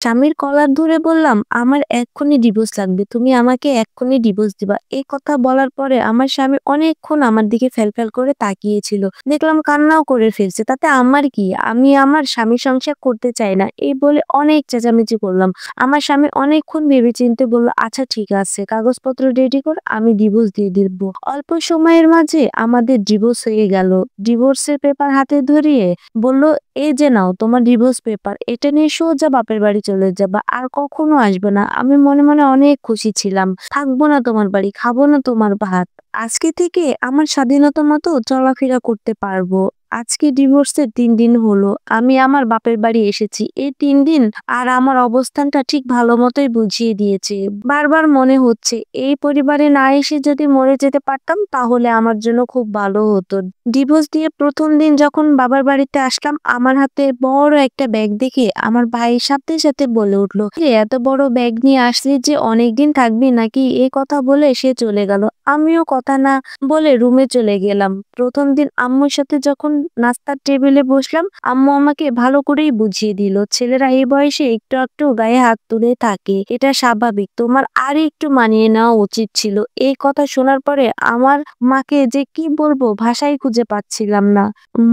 স্বামীর কলার ধরে বললাম, "আমার এক্ষুনি ডিভোর্স লাগবে। তুমি আমাকে এক্ষুনি ডিভোর্স দিবা।" এই কথা বলার পরে আমার স্বামী অনেকক্ষণ আমার দিকে ফ্যাল করে তাকিয়েছিল। দেখলাম কান্নাও করে ফেলছে। তাতে আমার কি? আমি আমার স্বামীর সংসার করতে চাই না। এই বলে অনেক চেঁচামেচি করলাম। আমার স্বামী অনেকক্ষণ ভেবেচিন্তে বলল, "আচ্ছা ঠিক আছে, কাগজপত্র রেডি কর, আমি ডিভোর্স দিয়ে দিব।" অল্প সময়ের মাঝে আমাদের ডিভোর্স হয়ে গেল। ডিভোর্সের পেপার হাতে ধরিয়ে বলল, "এই যে নাও তোমার ডিভোর্স পেপার। এটা নিয়ে সোজা বাপের বাড়ি চলে যাবা। আর কখনো আসবে না।" আমি মনে মনে অনেক খুশি ছিলাম। থাকবো না তোমার বাড়ি, খাবো না তোমার ভাত। আজকে থেকে আমার স্বাধীনতা মতো চলাফেরা করতে পারবো। আজকে ডিভোর্সের ৩ দিন হলো। আমি আমার বাপের বাড়ি এসেছি। এই ৩ দিন আর আমার অবস্থানটা ঠিক ভালো মতোই বুঝিয়ে দিয়েছে। বারবার মনে হচ্ছে এই পরিবারে না এসে যদি মরে যেতে পারতাম তাহলে আমার জন্য খুব ভালো হতো। ডিভোর্স দিয়ে ১ম দিন যখন বাবার বাড়িতে আসলাম, আমার হাতে বড় একটা ব্যাগ দেখে আমার ভাই সাথে বলে উঠল, "কিরে এত বড় ব্যাগ নিয়ে আসলি যে, অনেকদিন থাকবি নাকি?" এই কথা বলে সে চলে গেল। আমিও কথা না বলে রুমে চলে গেলাম। ১ম দিন আম্মুর সাথে যখন নাস্তার টেবিলে বসলাম, আম্মু আমাকে ভালো করেই বুঝিয়ে দিল, "ছেলেরা এই বয়সে একটু একটু গায়ে হাত তুলে থাকে। এটা স্বাভাবিক। তোমার আরেকটু মানিয়ে নেওয়া উচিত ছিল।" এই কথা শোনার পরে আমার মাকে যে কি বলবো ভাষাই খুঁজে পাচ্ছিলাম না।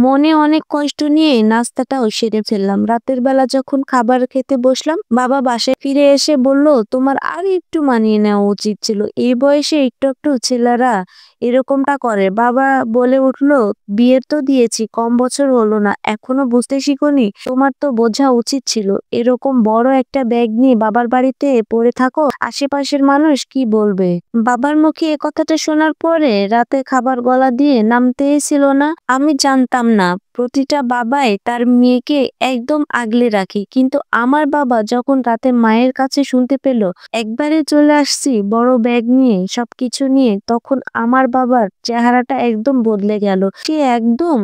মনে অনেক কষ্ট নিয়ে নাস্তাটাও সেরে ফেললাম। রাতের বেলা যখন খাবার খেতে বসলাম, বাবা বাসায় ফিরে এসে বলল, "তোমার আরেকটু মানিয়ে নেওয়া উচিত ছিল। এই বয়সে একটু একটু ছেলেরা এরকমটা করে।" বাবা বলে উঠল, "বিয়ে তো দিয়েছি, কম বছর হলো না, এখনো বুঝতে শিখোনি? তোমার তো বোঝা উচিত ছিল। এরকম বড় একটা ব্যাগ নিয়ে বাবার বাড়িতে পড়ে থাকো, আশেপাশের মানুষ কি বলবে?" বাবার মুখে এ কথাটা শোনার পরে রাতে খাবার গলা দিয়ে নামতেই ছিল না। আমি জানতাম না প্রতিটা বাবাই তার মেয়েকে একদম আগলে রাখে, কিন্তু আমার বাবা যখন রাতে মায়ের কাছে শুনতে পেল একবারে চলে আসছি বড় ব্যাগ নিয়ে, সবকিছু নিয়ে, তখন আমার বাবার চেহারাটা একদম বদলে গেল। সে একদম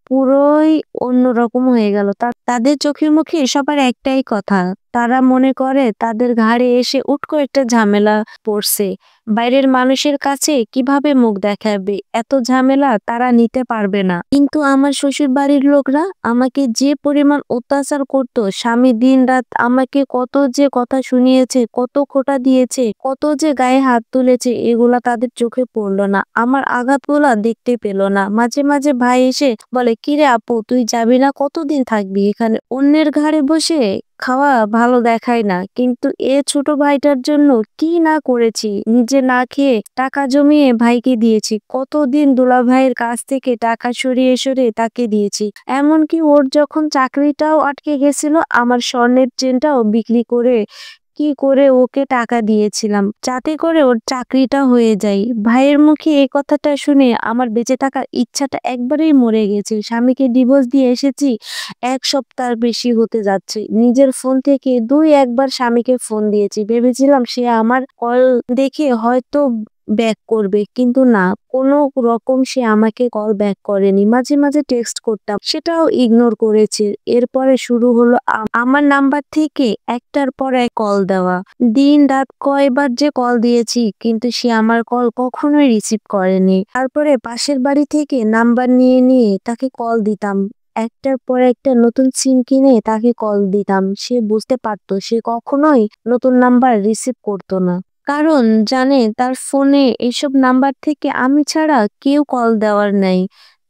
পুরোই অন্যরকম হয়ে গেল। তাদের চোখে মুখে সবার একটাই কথা, তারা মনে করে তাদের ঘাড়ে এসে উটকো একটা ঝামেলা পড়ছে। বাইরের মানুষের কাছে কিভাবে মুখ দেখাবে, এত ঝামেলা তারা নিতে পারবে না। কিন্তু আমার শ্বশুর বাড়ির লোকরা আমাকে যে পরিমাণ অত্যাচার করতো, স্বামী দিন রাত আমাকে কত যে কথা শুনিয়েছে, কত খোঁটা দিয়েছে, কত যে গায়ে হাত তুলেছে, এগুলা তাদের চোখে পড়লো না। আমার আঘাতগুলা দেখতে পেল না। মাঝে মাঝে ভাই এসে বলে, "কিরে আপু, তুই যাবি না? কতদিন থাকবি এখানে? অন্যের ঘাড়ে বসে খাওয়া ভালো দেখায় না, কিন্তু এ ছোট ভাইটার জন্য কি না করেছি। নিজে না খেয়ে টাকা জমিয়ে ভাইকে দিয়েছি। কতদিন দুলাভাইয়ের কাছ থেকে টাকা সরিয়ে তাকে দিয়েছি। এমনকি ওর যখন চাকরিটাও আটকে গেছিল, আমার স্বর্ণের চেনটাও বিক্রি করে কি করে ওকে টাকা দিয়েছিলাম, যাতে করে ওর চাকরিটা হয়ে যায়।" ভাইয়ের মুখে এই কথাটা শুনে আমার বেঁচে থাকার ইচ্ছাটা একবারেই মরে গেছে। স্বামীকে ডিভোর্স দিয়ে এসেছি, ১ সপ্তাহের বেশি হতে যাচ্ছে। নিজের ফোন থেকে ২-১ বার স্বামীকে ফোন দিয়েছি। ভেবেছিলাম সে আমার কল দেখে হয়তো ব্যাক করবে, কিন্তু না, কোনো রকম সে আমাকে কল ব্যাক করেনি। মাঝে মাঝে টেক্সট করতাম, সেটাও ইগনোর করেছে। এরপরে শুরু হলো আমার নাম্বার থেকে একটার পর এক কল দেওয়া। দিন রাত কয়বার যে কল দিয়েছি, কিন্তু সে আমার কল কখনোই রিসিভ করেনি। তারপরে পাশের বাড়ি থেকে নাম্বার নিয়ে তাকে কল দিতাম। একটার পর একটা নতুন সিম কিনে তাকে কল দিতাম। সে বুঝতে পারতো সে কখনোই নতুন নাম্বার রিসিভ করতো না। কারণ জানে তার ফোনে এসব নাম্বার থেকে আমি ছাড়া কেউ কল দেওয়ার নাই।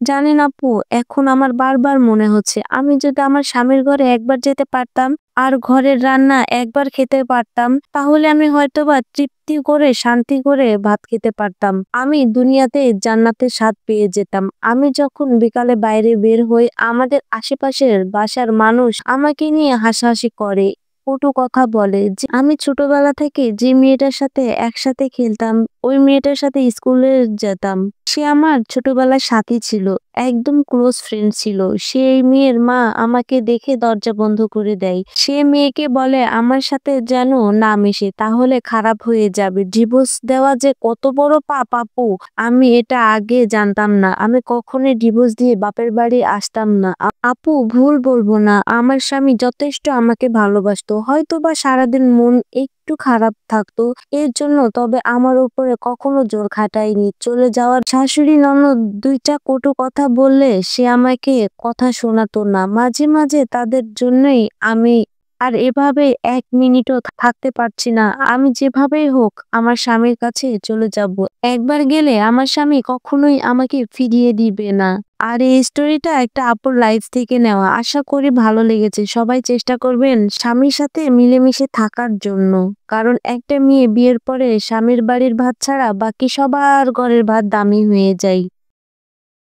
জানেন আপু, এখন আমার বারবার মনে হচ্ছে আমি যদি আমার স্বামীর ঘরে একবার যেতে পারতাম আর ঘরের রান্না একবার খেতে পারতাম, তাহলে আমি হয়তোবা তৃপ্তি করে শান্তি করে ভাত খেতে পারতাম। আমি দুনিয়াতে জান্নাতের স্বাদ পেয়ে যেতাম। আমি যখন বিকালে বাইরে বের হই, আমাদের আশেপাশের বাসার মানুষ আমাকে নিয়ে হাসাহাসি করে, কটু কথা বলে যে আমি ছোটবেলা থেকে যে মেয়েটার সাথে একসাথে খেলতাম, ওই মেয়েটার সাথে স্কুলে যেতাম, সে আমার ছোটবেলার সাথী ছিল, একদম ক্লোজ ফ্রেন্ড ছিল। সেই মেয়ের মা আমাকে দেখে দরজা বন্ধ করে দেয়। সে মেয়েকে বলে আমার সাথে যেন না মেশে, তাহলে খারাপ হয়ে যাবে। ডিভোর্স দেওয়া যে কত বড় পাপ আপু, আমি এটা আগে জানতাম না। আমি কখনোই ডিভোর্স দিয়ে বাপের বাড়ি আসতাম না। আপু ভুল বলবো না, আমার স্বামী যথেষ্ট আমাকে ভালোবাসতো, হয়তো বা সারাদিন মন একটু খারাপ থাকতো এর জন্য, তবে আমার উপরে কখনো জোর খাটায়নি। চলে যাওয়ার শাশুড়ি ননদ ২টা কটু কথা বললে সে আমাকে কথা শোনাতো না। মাঝে মাঝে তাদের জন্যই আমি আর এভাবে ১ মিনিটও থাকতে পারছি না। আমি যেভাবেই হোক আমার স্বামীর কাছে চলে যাব। একবার গেলে আমার স্বামী কখনোই আমাকে ফিরিয়ে দিবে না। আর এই স্টোরিটা একটা আপুর লাইফ থেকে নেওয়া। আশা করি ভালো লেগেছে। সবাই চেষ্টা করবেন স্বামীর সাথে মিলেমিশে থাকার জন্য। কারণ একটা মেয়ে বিয়ের পরে স্বামীর বাড়ির ভাত ছাড়া বাকি সবার ঘরের ভাত দামি হয়ে যায়।